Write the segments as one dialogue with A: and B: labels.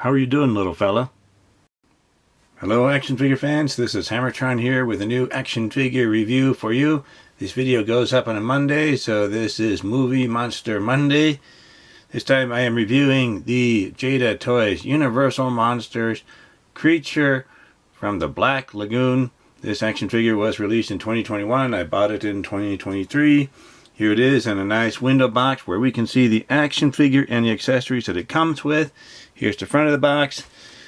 A: How are you doing, little fella? Hello, action figure fans. This is HammerTron here with a new action figure review for you. This video goes up on a Monday, so this is Movie Monster Monday. This time I am reviewing the Jada Toys Universal Monsters creature from the Black Lagoon. This action figure was released in 2021. I bought it in 2023. Here it is in a nice window box where we can see the action figure and the accessories that it comes with. Here's the front of the box.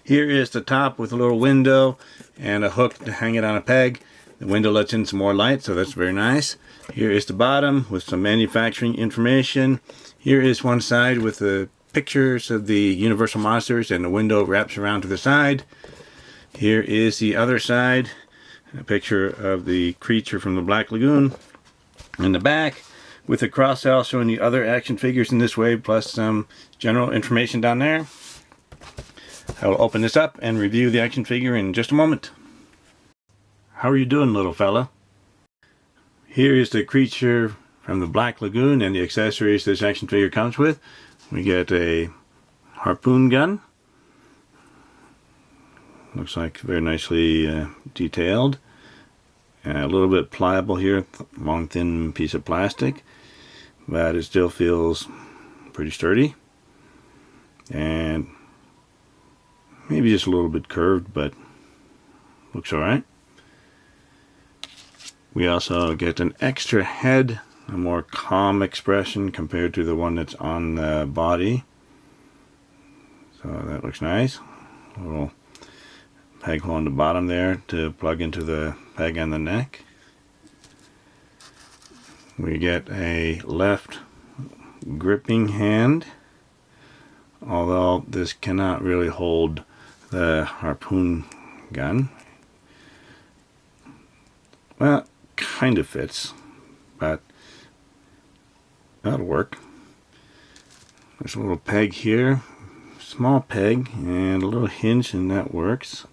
A: Here is the top with a little window and a hook to hang it on a peg. The window lets in some more light, so that's very nice. Here is the bottom with some manufacturing information. Here is one side with the pictures of the Universal Monsters, and the window wraps around to the side. Here is the other side, a picture of the creature from the Black Lagoon in the back, with a cross out showing the other action figures in this way, plus some general information down there. I will open this up and review the action figure in just a moment. How are you doing, little fella? Here is the creature from the Black Lagoon and the accessories this action figure comes with. We get a harpoon gun. Looks like very nicely detailed. A little bit pliable here, long thin piece of plastic, but it still feels pretty sturdy. And maybe just a little bit curved, but looks alright. We also get an extra head, a more calm expression compared to the one that's on the body. So that looks nice. A little peg hole on the bottom there to plug into the peg on the neck. We get a left gripping hand, although this cannot really hold the harpoon gun. Well, kind of fits, but that'll work. There's a little peg here, small peg, and a little hinge, and that works.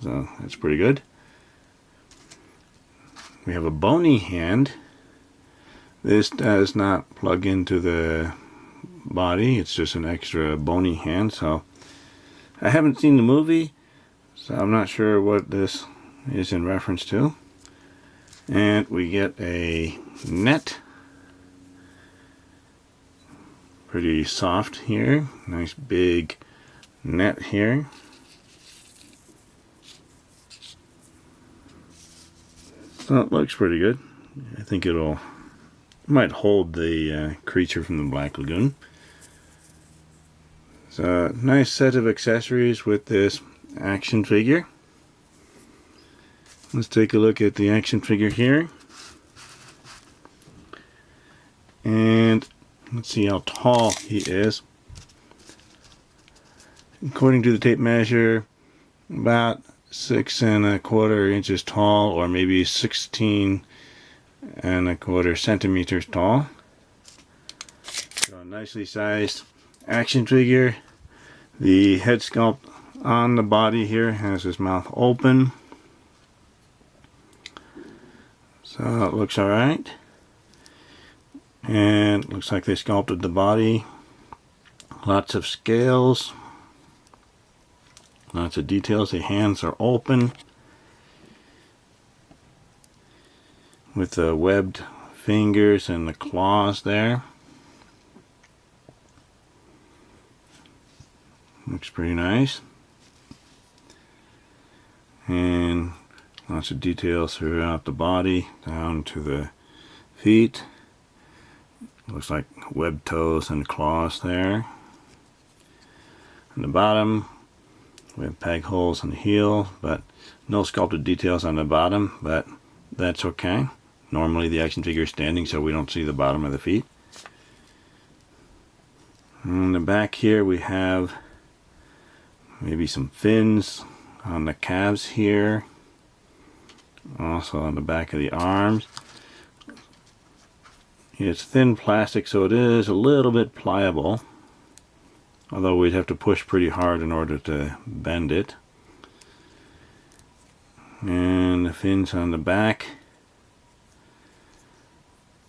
A: So that's pretty good. We have a bony hand. This does not plug into the body. It's just an extra bony hand. So I haven't seen the movie, so I'm not sure what this is in reference to. And we get a net. Pretty soft here. Nice big net here. So it looks pretty good. I think might hold the creature from the Black Lagoon. So nice set of accessories with this action figure. Let's take a look at the action figure here. And let's see how tall he is. According to the tape measure, about 6¼ inches tall, or maybe 16¼ centimeters tall. So a nicely sized action figure. The head sculpt on the body here has his mouth open. So it looks alright. And looks like they sculpted the body. Lots of scales. Lots of details. The hands are open with the webbed fingers and the claws there. Looks pretty nice. And lots of details throughout the body down to the feet. Looks like webbed toes and claws there. On the bottom, we have peg holes in the heel, but no sculpted details on the bottom, but that's okay. Normally the action figure is standing, so we don't see the bottom of the feet. On the back here we have maybe some fins on the calves here. Also on the back of the arms. It's thin plastic, so it is a little bit pliable, although we'd have to push pretty hard in order to bend it. And the fins on the back,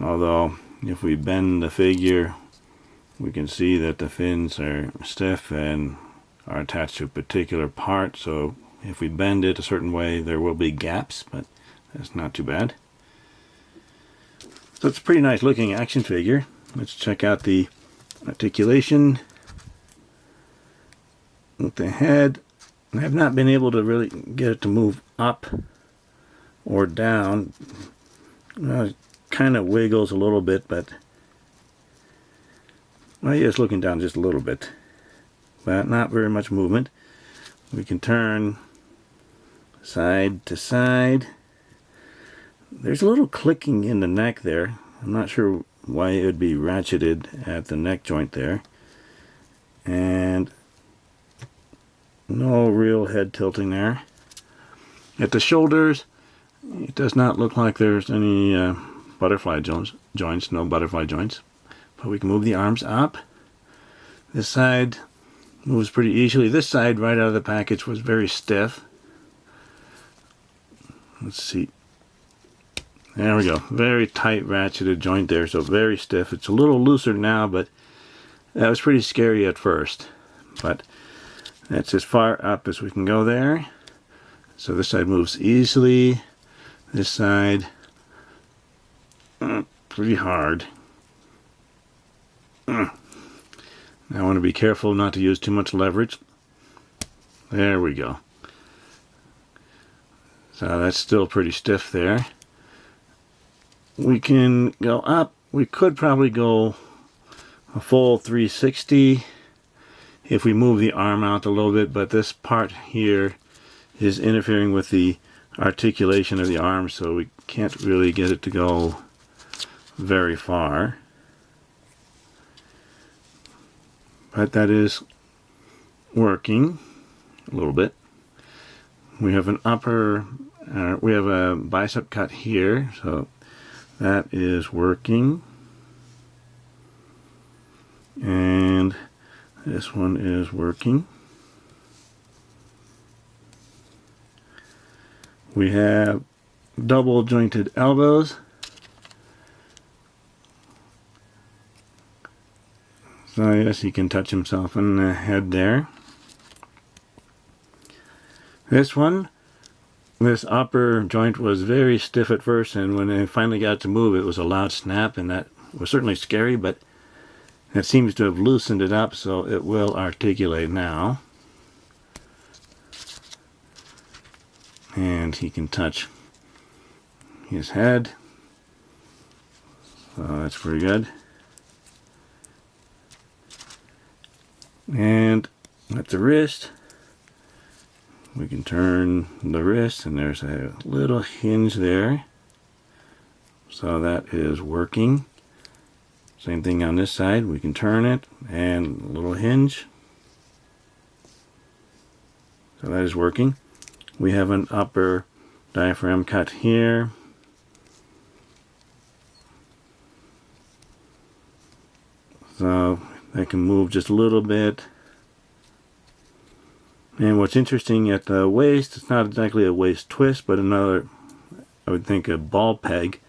A: although if we bend the figure we can see that the fins are stiff and are attached to a particular part, so if we bend it a certain way there will be gaps, but that's not too bad. So it's a pretty nice looking action figure. Let's check out the articulation with the head. I have not been able to really get it to move up or down. It kind of wiggles a little bit, but well, yeah, it's looking down just a little bit, but not very much movement. We can turn side to side. There's a little clicking in the neck there. I'm not sure why it would be ratcheted at the neck joint there. And no real head tilting there. At the shoulders, it does not look like there's any butterfly joints, no butterfly joints. But we can move the arms up. This side moves pretty easily. This side right out of the package was very stiff. Let's see. There we go. Very tight ratcheted joint there, so very stiff. It's a little looser now, but that was pretty scary at first. But that's as far up as we can go there. So this side moves easily. This side, pretty hard. Now I want to be careful not to use too much leverage. There we go. So that's still pretty stiff there. We can go up. We could probably go a full 360 if we move the arm out a little bit, but this part here is interfering with the articulation of the arm, so we can't really get it to go very far. But that is working a little bit. We have an we have a bicep cut here, so that is working. And this one is working. We have double jointed elbows. So yes, he can touch himself in the head there. This one, this upper joint was very stiff at first, and when I finally got it to move, it was a loud snap, and that was certainly scary, but it seems to have loosened it up, so it will articulate now. And he can touch his head, so that's pretty good. And at the wrist, we can turn the wrist, and there's a little hinge there, so that is working. Same thing on this side, we can turn it, and a little hinge, so that is working. We have an upper diaphragm cut here. So I can move just a little bit. And what's interesting at the waist, it's not exactly a waist twist, but another, I would think, a ball peg.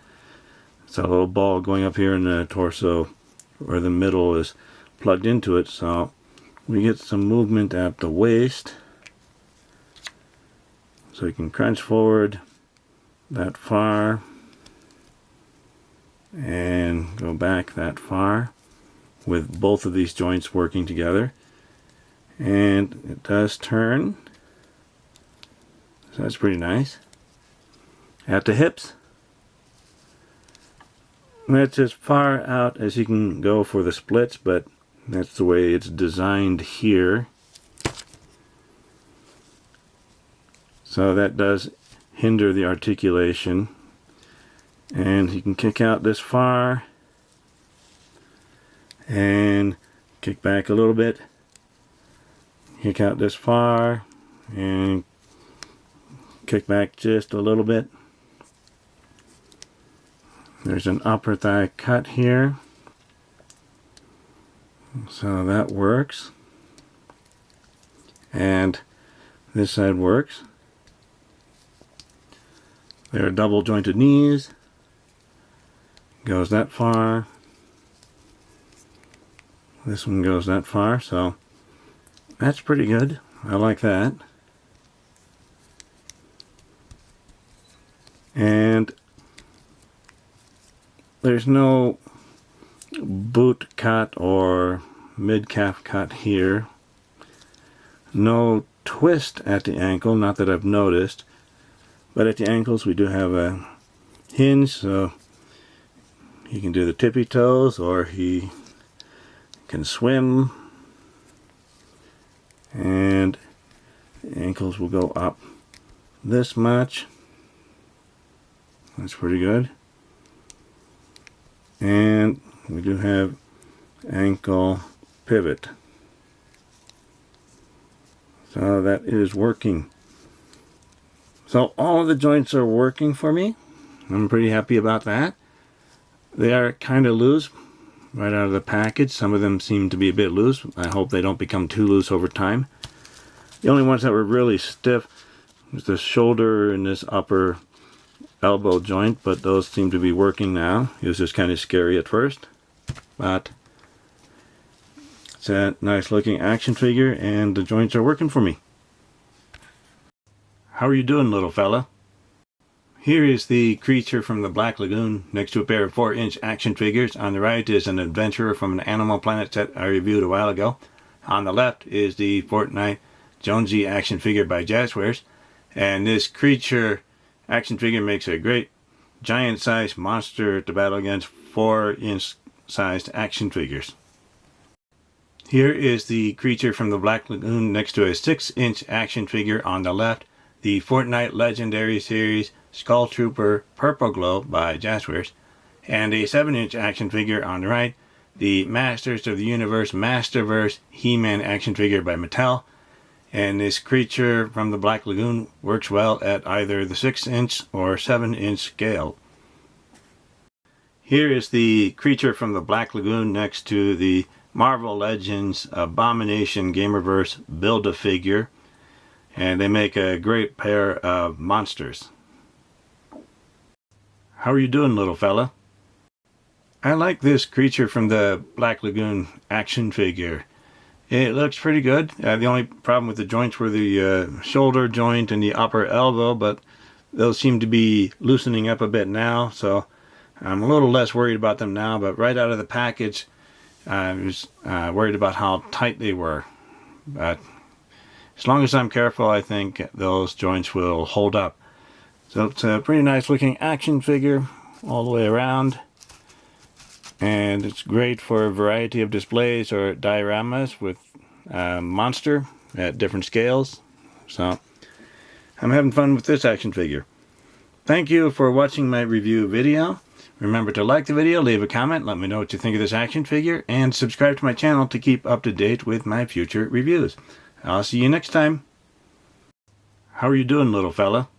A: It's a little ball going up here in the torso, where the middle is plugged into it. So we get some movement at the waist. So you can crunch forward that far and go back that far with both of these joints working together. And it does turn, so that's pretty nice. At the hips, that's as far out as you can go for the splits, but that's the way it's designed here. So that does hinder the articulation. And you can kick out this far and kick back a little bit. Kick out this far and kick back just a little bit. There's an upper thigh cut here. So that works. And this side works. There are double jointed knees. Goes that far. This one goes that far, so That's pretty good. I like that. And there's no boot cut or mid-calf cut here. No twist at the ankle, not that I've noticed. But at the ankles we do have a hinge, so he can do the tippy toes or he can swim. And the ankles will go up this much. That's pretty good. And we do have ankle pivot. So that is working. So all of the joints are working for me. I'm pretty happy about that. They are kind of loose right out of the package. Some of them seem to be a bit loose. I hope they don't become too loose over time. The only ones that were really stiff was the shoulder and this upper elbow joint, but those seem to be working now. It was just kind of scary at first, but it's a nice looking action figure and the joints are working for me. How are you doing, little fella? Here is the creature from the Black Lagoon next to a pair of 4-inch action figures. On the right is an adventurer from an Animal Planet set I reviewed a while ago. On the left is the Fortnite Jonesy action figure by Jazzwares, and this creature action figure makes a great giant-sized monster to battle against 4-inch sized action figures. Here is the creature from the Black Lagoon next to a 6-inch action figure on the left, the Fortnite Legendary Series Skull Trooper Purple Glow by Jazzwares, and a 7-inch action figure on the right, the Masters of the Universe Masterverse He-Man action figure by Mattel. And this creature from the Black Lagoon works well at either the 6-inch or 7-inch scale. Here is the creature from the Black Lagoon next to the Marvel Legends Abomination Gamerverse Build-A-Figure. And they make a great pair of monsters. How are you doing, little fella? I like this creature from the Black Lagoon action figure. It looks pretty good. The only problem with the joints were the shoulder joint and the upper elbow, but those seem to be loosening up a bit now, so I'm a little less worried about them now. But right out of the package, I was worried about how tight they were. But as long as I'm careful, I think those joints will hold up. So it's a pretty nice looking action figure all the way around. And it's great for a variety of displays or dioramas with monster at different scales. So I'm having fun with this action figure. Thank you for watching my review video. Remember to like the video, leave a comment, let me know what you think of this action figure, and subscribe to my channel to keep up to date with my future reviews. I'll see you next time. How are you doing, little fella?